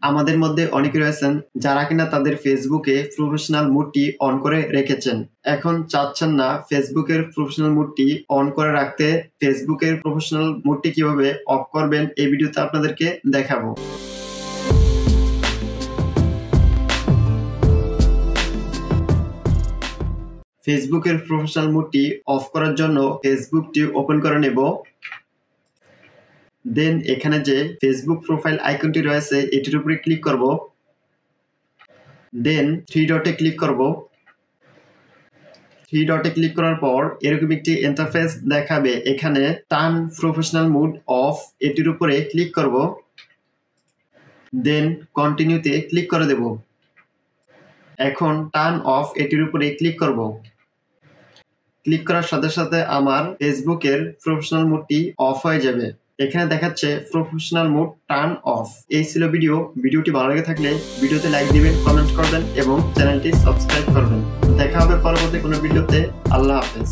আমাদের মধ্যে অনেকে রয়েছেন যারা কিনা তাদের ফেসবুকে প্রফেশনাল মোডটি অন করে রেখেছেন, এখন চাচ্ছেন না ফেসবুকের প্রফেশনাল মোডটি অন করে রাখতে। ফেসবুকের প্রফেশনাল মোডটি কিভাবে অফ করবেন এই ভিডিওতে আপনাদেরকে দেখাবো। ফেসবুকের প্রফেশনাল মোডটি অফ করার জন্য ফেসবুকটি ওপেন করে নেব। দেন এখানে যে ফেসবুক প্রোফাইল আইকনটি রয়েছে এটির উপরে ক্লিক করব। দেন থ্রি ডটে ক্লিক করব। থ্রি ডটে ক্লিক করার পর এরকম একটি ইন্টারফেস দেখাবে। এখানে টার্ন প্রফেশনাল মোড অফ এটির উপরে ক্লিক করব। দেন কন্টিনিউতে ক্লিক করে দেব। এখন টার্ন অফ এটির উপরে ক্লিক করব। ক্লিক করার সাথে সাথে আমার ফেসবুকের প্রফেশনাল মোডটি অফ হয়ে যাবে। এখানে দেখাচ্ছে প্রফেশনাল মোড টার্ন অফ। এই ছিল ভিডিওটি ভালো লেগে থাকলে ভিডিওতে লাইক দিবেন, কমেন্ট করবেন এবং চ্যানেলটি সাবস্ক্রাইব করবেন। দেখা হবে পরবর্তী কোনো ভিডিওতে। আল্লাহ হাফেজ।